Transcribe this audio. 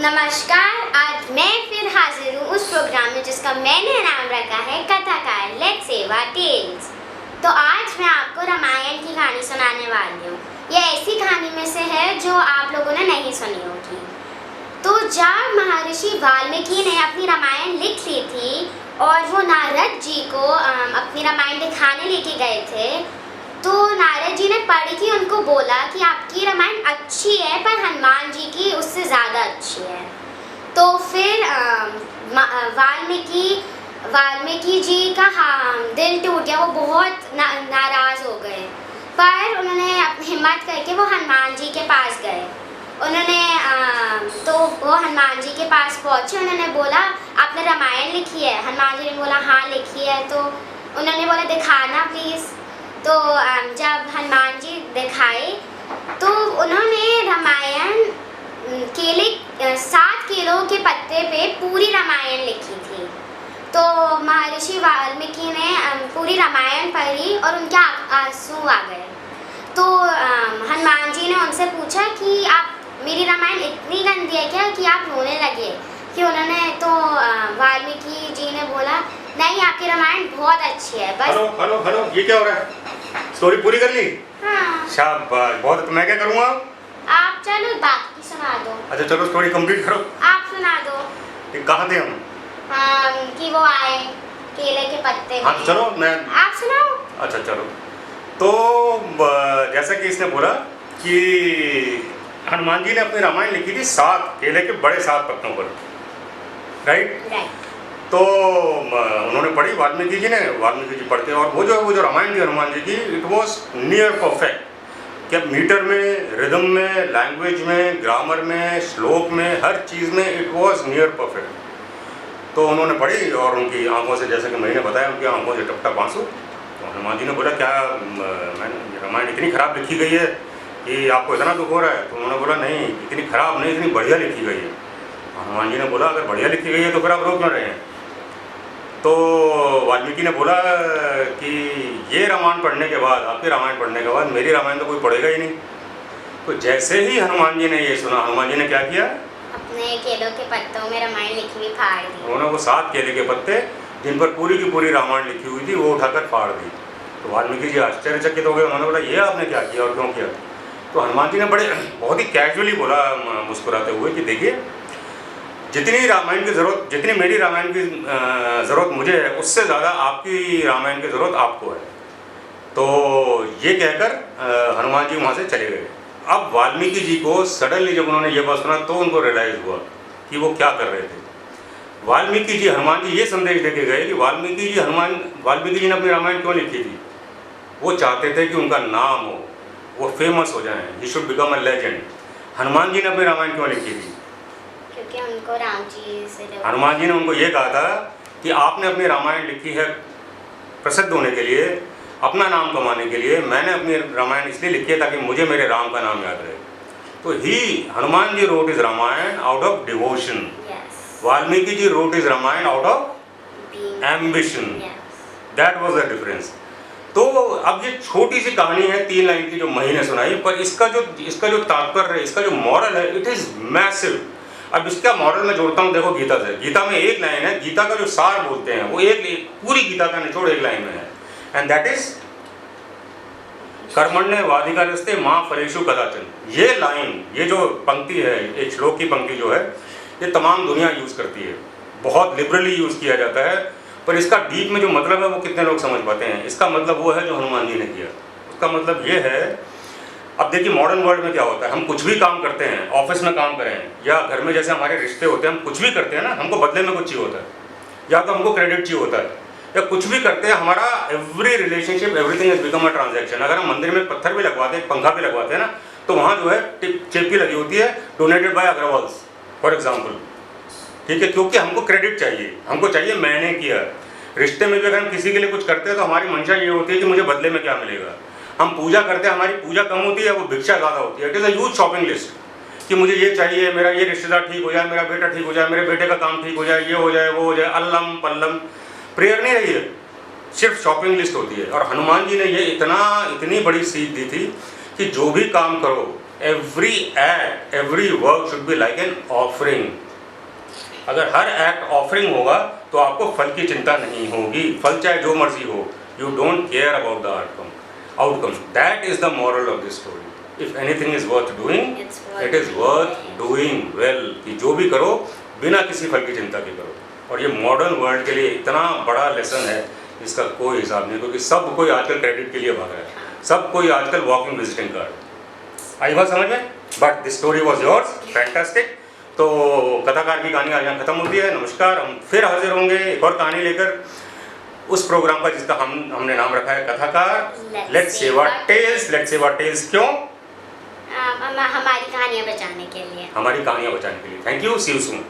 नमस्कार, आज मैं फिर हाजिर हूँ उस प्रोग्राम में जिसका मैंने नाम रखा है कथाकार लेट्स सेवा टेल्स। तो आज मैं आपको रामायण की कहानी सुनाने वाली हूँ। यह ऐसी कहानी में से है जो आप लोगों ने नहीं सुनी होगी। तो जब महर्षि वाल्मीकि ने अपनी रामायण लिख ली थी और वो नारद जी को अपनी रामायण दिखाने लेके गए थे, तो नारद जी ने पढ़ी कि उनको बोला कि आपकी रामायण अच्छी है पर हनुमान जी की उससे ज़्यादा अच्छी है। तो फिर वाल्मीकि जी का दिल टूट गया, वो बहुत नाराज़ हो गए। पर उन्होंने हिम्मत करके वो हनुमान जी के पास गए। तो वो हनुमान जी के पास पहुँचे। उन्होंने बोला आपने रामायण लिखी है? हनुमान जी ने बोला हाँ लिखी है। तो उन्होंने बोला दिखाना प्लीज़। तो जब हनुमान जी दिखाए तो उन्होंने रामायण 7 केलों के पत्ते पे पूरी रामायण लिखी थी। तो महर्षि वाल्मीकि ने पूरी रामायण पढ़ी और उनके आंसू आ गए। तो हनुमान जी ने उनसे पूछा कि आप मेरी रामायण इतनी गंदी है क्या कि आप रोने लगे? कि उन्होंने तो वाल्मीकि जी ने बोला नहीं, आपकी रामायण बहुत अच्छी है। बस हेलो ये क्या हो रहा है? स्टोरी पूरी कर ली? हाँ। शाबाश, बहुत। तो मैं क्या करूँगा? आप चलो बाकी सुना दो। अच्छा चलो स्टोरी कंप्लीट करो। आप सुना दो। कहाँ थे हम? कि वो आए केले के पत्ते। हाँ तो चलो मैं। आप सुनाओ। अच्छा चलो। तो जैसा कि इसने बोला कि हनुमान जी ने अपनी रामायण लिखी थी 7 केले के बड़े 7 पत्तों पर, राइट। तो उन्होंने पढ़ी वाल्मीकि जी पढ़ते, और वो जो रामायण थी हनुमान जी की, इट वॉज नियर परफेक्ट। क्या मीटर में, रिदम में, लैंग्वेज में, ग्रामर में, श्लोक में, हर चीज़ में इट वॉज नियर परफेक्ट। तो उन्होंने पढ़ी और उनकी आंखों से, जैसे कि मैंने बताया, उनकी आंखों से टप टप आंसू। तो हनुमान जी ने बोला क्या मैंने रामायण इतनी ख़राब लिखी गई है कि आपको इतना दुख हो रहा है? तो उन्होंने बोला नहीं, इतनी ख़राब नहीं, इतनी बढ़िया लिखी गई है। हनुमान जी ने बोला अगर बढ़िया लिखी गई है तो फिर आप रो क्यों रहे हैं? तो वाल्मीकि ने बोला कि ये रामायण पढ़ने के बाद, आपकी रामायण पढ़ने के बाद मेरी रामायण तो कोई पढ़ेगा ही नहीं। तो जैसे ही हनुमान जी ने ये सुना, हनुमान जी ने क्या किया? अपने केलों के पत्तों में रामायण लिखी हुई फाड़ दी। उन्होंने वो 7 केले के पत्ते जिन पर पूरी की पूरी रामायण लिखी हुई थी वो उठाकर फाड़ दी। तो वाल्मीकि जी आश्चर्यचकित हो गए। उन्होंने बोला ये आपने क्या किया और क्यों किया? तो हनुमान जी ने बहुत ही कैजुअली बोला, मुस्कुराते हुए, कि देखिए जितनी मेरी रामायण की ज़रूरत मुझे है, उससे ज़्यादा आपकी रामायण की ज़रूरत आपको है। तो ये कहकर हनुमान जी वहाँ से चले गए। अब वाल्मीकि जी को सडनली जब उन्होंने ये बात सुना तो उनको रियलाइज़ हुआ कि वो क्या कर रहे थे। वाल्मीकि जी हनुमान जी ये संदेश देके गए कि वाल्मीकि जी ने अपनी रामायण क्यों लिखी थी? वो चाहते थे कि उनका नाम हो, वो फेमस हो जाएं, he should become a legend. Hanuman ji ने अपनी रामायण क्यों लिखी थी? क्योंकि उनको राम जी से, हनुमान जी ने उनको ये कहा था कि आपने अपनी रामायण लिखी है प्रसिद्ध होने के लिए, अपना नाम कमाने के लिए। मैंने अपनी रामायण इसलिए लिखी है ताकि मुझे मेरे राम का नाम याद रहे। तो Hanuman ji wrote his Ramayan out of devotion. Valmiki ji wrote his Ramayan out of ambition. That was the difference. तो अब ये छोटी सी कहानी है 3 लाइन की जो महीने सुनाई, पर इसका जो तात्पर्य है, इसका जो मॉरल है, इट इज़ मैसिव। अब इसका मॉरल मैं जोड़ता हूँ, देखो गीता से। गीता में एक लाइन है, गीता का जो सार बोलते हैं वो पूरी गीता का निचोड़ एक लाइन में है, एंड दैट इज कर्मण्येवाधिकारस्ते मा फलेषु कदाचन। ये लाइन, ये जो पंक्ति है, एक श्लोक की पंक्ति जो है, ये तमाम दुनिया यूज़ करती है, बहुत लिबरली यूज़ किया जाता है, पर इसका डीप में जो मतलब है वो कितने लोग समझ पाते हैं? इसका मतलब वो है जो हनुमान जी ने किया। उसका मतलब ये है, अब देखिए मॉडर्न वर्ल्ड में क्या होता है, हम कुछ भी काम करते हैं, ऑफिस में काम करें या घर में जैसे हमारे रिश्ते होते हैं, हम कुछ भी करते हैं ना, हमको बदले में कुछ चाहिए होता है, या तो हमको क्रेडिट चाहिए होता है, या कुछ भी करते हैं, हमारा every relationship, everything is become a transaction. अगर हम मंदिर में पत्थर भी लगवाते हैं, पंखा भी लगवाते हैं ना, तो वहाँ जो है चेपी लगी होती है, donated bye Agarwals for example, ठीक है, क्योंकि हमको क्रेडिट चाहिए, हमको चाहिए मैंने किया। रिश्ते में भी अगर हम किसी के लिए कुछ करते हैं तो हमारी मंशा ये होती है कि मुझे बदले में क्या मिलेगा। हम पूजा करते हैं, हमारी पूजा कम होती है, वो भिक्षा ज़्यादा होती है। It is a huge shopping list कि मुझे ये चाहिए, मेरा ये रिश्तेदार ठीक हो जाए, मेरा बेटा ठीक हो जाए, मेरे बेटे का काम ठीक हो जाए, ये हो जाए, वो हो जाए, अल्लम पल्लम। प्रेयर नहीं रही है, सिर्फ शॉपिंग लिस्ट होती है। और हनुमान जी ने ये इतनी बड़ी सीख दी थी कि जो भी काम करो, every act, every work should be like an offering. अगर हर एक्ट ऑफरिंग होगा तो आपको फल की चिंता नहीं होगी। फल चाहे जो मर्जी हो, you don't care about the outcome. That is the moral of this story. If anything is worth doing, it is worth doing well. कि जो भी करो बिना किसी फल की चिंता के करो। और ये मॉडर्न वर्ल्ड के लिए इतना बड़ा लेसन है, इसका कोई हिसाब नहीं, क्योंकि सब कोई आजकल क्रेडिट के लिए भाग रहा है, सब कोई आजकल वॉकिंग विजिटिंग कार्ड। आई बात समझ में? But this story was yours, fantastic. तो कथाकार की कहानी आज यहाँ खत्म होती है। नमस्कार, हम फिर हाजिर होंगे एक और कहानी लेकर, उस प्रोग्राम का जिसका हमने नाम रखा है कथाकार। Let's say what tales. Let's say what tales क्यों? हमारी कहानियाँ बचाने के लिए। हमारी कहानियाँ बचाने के लिए। Thank you, see you soon.